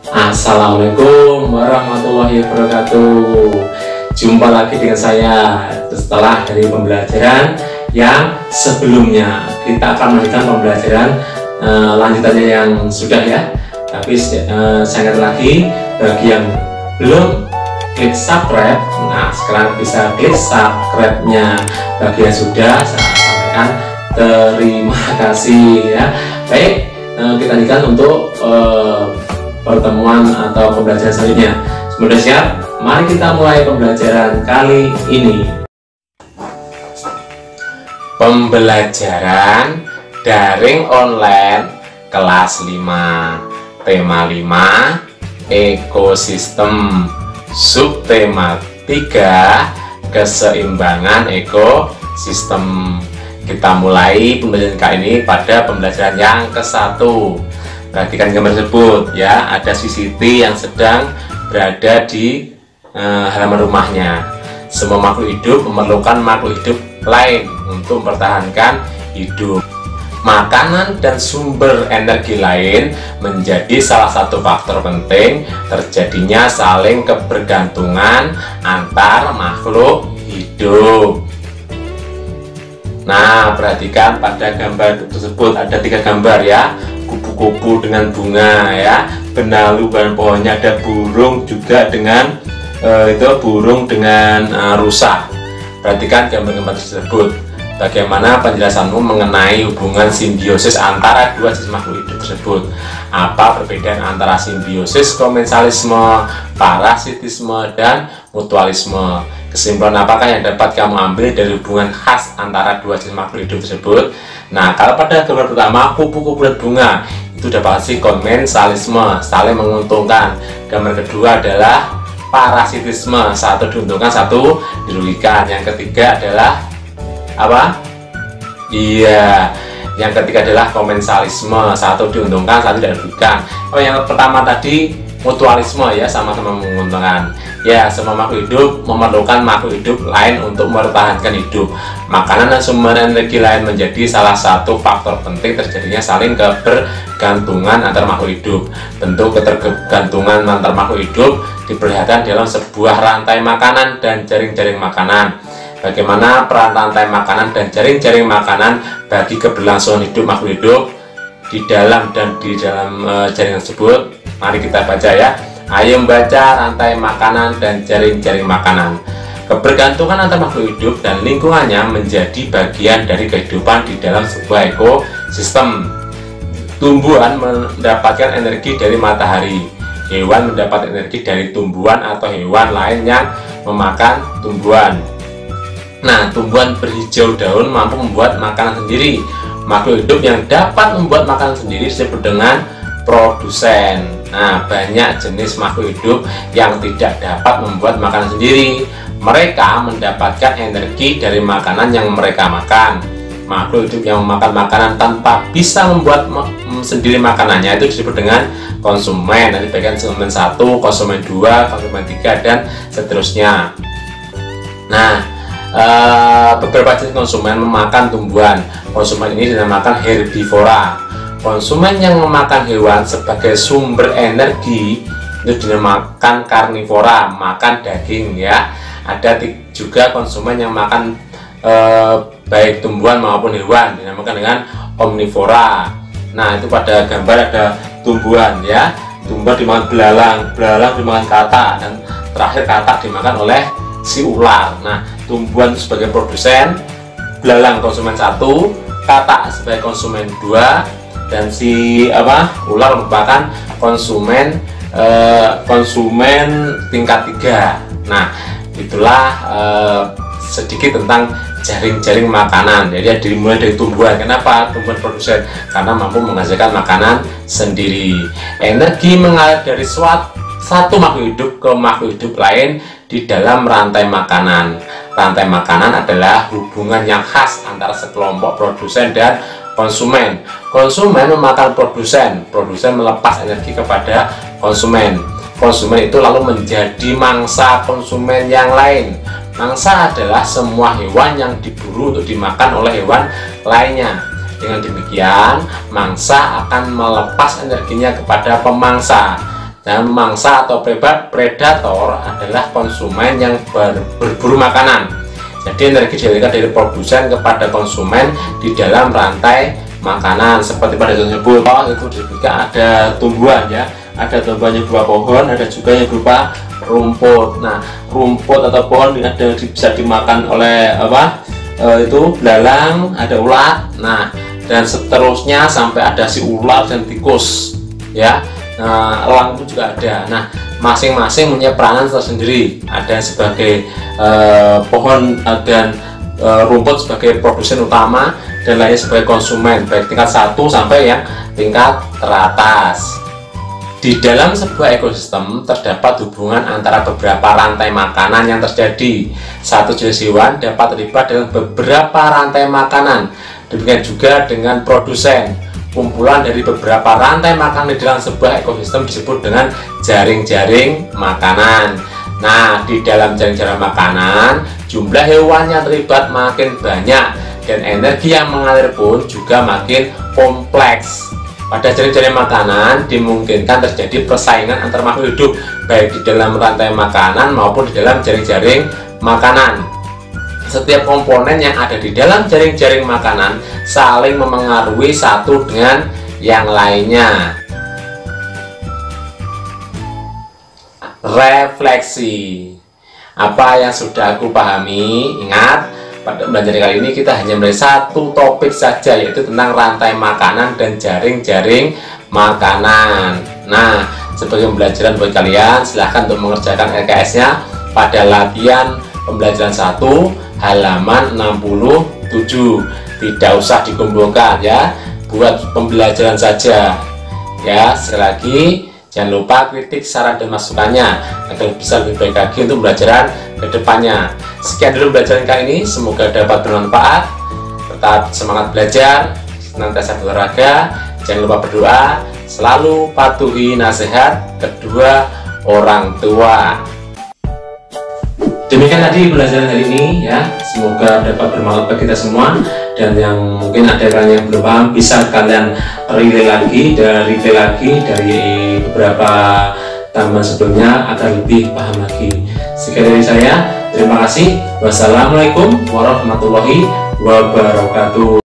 Assalamualaikum warahmatullahi wabarakatuh. Jumpa lagi dengan saya setelah dari pembelajaran yang sebelumnya. Kita akan melanjutkan pembelajaran lanjutannya yang sudah ya. Tapi saya ingat lagi, bagi yang belum klik subscribe, nah sekarang bisa klik subscribe-nya. Bagi yang sudah, saya sampaikan terima kasih ya. Baik, kita lanjutkan untuk pertemuan atau pembelajaran selanjutnya. Sudah siap? Mari kita mulai pembelajaran kali ini. Pembelajaran daring online kelas 5, tema 5, ekosistem, subtema 3, keseimbangan ekosistem. Kita mulai pembelajaran kali ini pada pembelajaran yang ke-1. Perhatikan gambar tersebut ya, ada CCTV yang sedang berada di halaman rumahnya. Semua makhluk hidup memerlukan makhluk hidup lain untuk mempertahankan hidup. Makanan dan sumber energi lain menjadi salah satu faktor penting terjadinya saling kebergantungan antar makhluk hidup. Nah, perhatikan pada gambar tersebut ada 3 gambar ya. Kupu-kupu dengan bunga ya, benalu dan pohonnya, ada burung juga dengan burung dengan rusa. Perhatikan gambar-gambar tersebut. Bagaimana penjelasanmu mengenai hubungan simbiosis antara dua jenis makhluk hidup tersebut? Apa perbedaan antara simbiosis, komensalisme, parasitisme, dan mutualisme? Kesimpulan apakah yang dapat kamu ambil dari hubungan khas antara dua jenis makhluk hidup tersebut? Nah, kalau pada gambar pertama, kupu-kupu dan bunga, itu dapat sih komensalisme, saling menguntungkan. Gambar kedua adalah parasitisme, satu diuntungkan, satu dirugikan. Yang ketiga adalah apa? Iya, yang ketiga adalah komensalisme, satu diuntungkan, satu tidak dirugikan. Oh, yang pertama tadi mutualisme ya, sama-sama menguntungkan. Ya, semua makhluk hidup memerlukan makhluk hidup lain untuk mempertahankan hidup. Makanan dan sumber energi lain menjadi salah satu faktor penting terjadinya saling kebergantungan antar makhluk hidup. Bentuk ketergantungan antar makhluk hidup diperlihatkan dalam sebuah rantai makanan dan jaring-jaring makanan. Bagaimana peran rantai makanan dan jaring-jaring makanan bagi keberlangsungan hidup makhluk hidup di dalam jaring tersebut? Mari kita baca ya. Ayo membaca rantai makanan dan jaring-jaring makanan. Kebergantungan antar makhluk hidup dan lingkungannya menjadi bagian dari kehidupan di dalam sebuah ekosistem. Tumbuhan mendapatkan energi dari matahari. Hewan mendapat energi dari tumbuhan atau hewan lain yang memakan tumbuhan. Nah, tumbuhan berhijau daun mampu membuat makanan sendiri. Makhluk hidup yang dapat membuat makanan sendiri disebut dengan produsen. Nah, banyak jenis makhluk hidup yang tidak dapat membuat makanan sendiri. Mereka mendapatkan energi dari makanan yang mereka makan. Makhluk hidup yang memakan makanan tanpa bisa membuat sendiri makanannya itu disebut dengan konsumen. Nanti bagian konsumen 1, konsumen 2, konsumen 3, dan seterusnya. Nah, beberapa jenis konsumen memakan tumbuhan. Konsumen ini dinamakan herbivora. Konsumen yang memakan hewan sebagai sumber energi itu dinamakan karnivora, makan daging ya. Ada juga konsumen yang makan baik tumbuhan maupun hewan, dinamakan dengan omnivora. Nah, itu pada gambar ada tumbuhan ya. Tumbuhan dimakan belalang, belalang dimakan katak, dan terakhir katak dimakan oleh si ular. Nah, tumbuhan sebagai produsen, belalang konsumen 1, katak sebagai konsumen 2, dan si ular merupakan konsumen tingkat 3. Nah, itulah sedikit tentang jaring-jaring makanan. Jadi dimulai dari tumbuhan. Kenapa tumbuhan produsen? Karena mampu menghasilkan makanan sendiri. Energi mengalir dari satu makhluk hidup ke makhluk hidup lain di dalam rantai makanan. Rantai makanan adalah hubungan yang khas antara sekelompok produsen dan konsumen. Konsumen memakan produsen, produsen melepas energi kepada konsumen. Konsumen itu lalu menjadi mangsa konsumen yang lain. Mangsa adalah semua hewan yang diburu untuk dimakan oleh hewan lainnya. Dengan demikian, mangsa akan melepas energinya kepada pemangsa. Dan mangsa atau predator adalah konsumen yang berburu makanan. Jadi energi dialirkan dari produsen kepada konsumen di dalam rantai makanan. Seperti pada contoh tersebut, itu juga ada tumbuhan ya, ada tumbuhannya berupa pohon, ada juga yang berupa rumput. Nah, rumput atau pohon ada bisa dimakan oleh itu belalang, ada ulat. Nah, dan seterusnya sampai ada si ular dan tikus ya. Nah, elang pun juga ada. Nah, masing-masing punya peranan tersendiri. Ada sebagai pohon dan rumput sebagai produsen utama, dan lainnya sebagai konsumen, baik tingkat 1 sampai yang tingkat teratas. Di dalam sebuah ekosistem terdapat hubungan antara beberapa rantai makanan yang terjadi. Satu jenis hewan dapat terlibat dalam beberapa rantai makanan. Demikian juga dengan produsen. Kumpulan dari beberapa rantai makanan di dalam sebuah ekosistem disebut dengan jaring-jaring makanan. Nah, di dalam jaring-jaring makanan, jumlah hewan yang terlibat makin banyak dan energi yang mengalir pun juga makin kompleks. Pada jaring-jaring makanan dimungkinkan terjadi persaingan antar makhluk hidup, baik di dalam rantai makanan maupun di dalam jaring-jaring makanan. Setiap komponen yang ada di dalam jaring-jaring makanan saling memengaruhi satu dengan yang lainnya. Refleksi. Apa yang sudah aku pahami? Ingat, pada pembelajaran kali ini kita hanya melihat satu topik saja, yaitu tentang rantai makanan dan jaring-jaring makanan. Nah, sebagai pembelajaran buat kalian, silahkan untuk mengerjakan LKS-nya pada latihan pembelajaran 1 halaman 67. Tidak usah dikumpulkan ya, buat pembelajaran saja ya. Sekali lagi, jangan lupa kritik, saran, dan masukannya agar bisa lebih baik lagi untuk pembelajaran kedepannya. Sekian dulu pembelajaran kali ini, semoga dapat bermanfaat. Tetap semangat belajar, senantiasa berolahraga, jangan lupa berdoa, selalu patuhi nasihat kedua orang tua. Demikian tadi pembelajaran hari ini ya, semoga dapat bermanfaat bagi kita semua, dan yang mungkin ada kalian yang belum paham bisa kalian relay lagi dari beberapa taman sebelumnya agar lebih paham lagi. Sekian dari saya, terima kasih. Wassalamualaikum warahmatullahi wabarakatuh.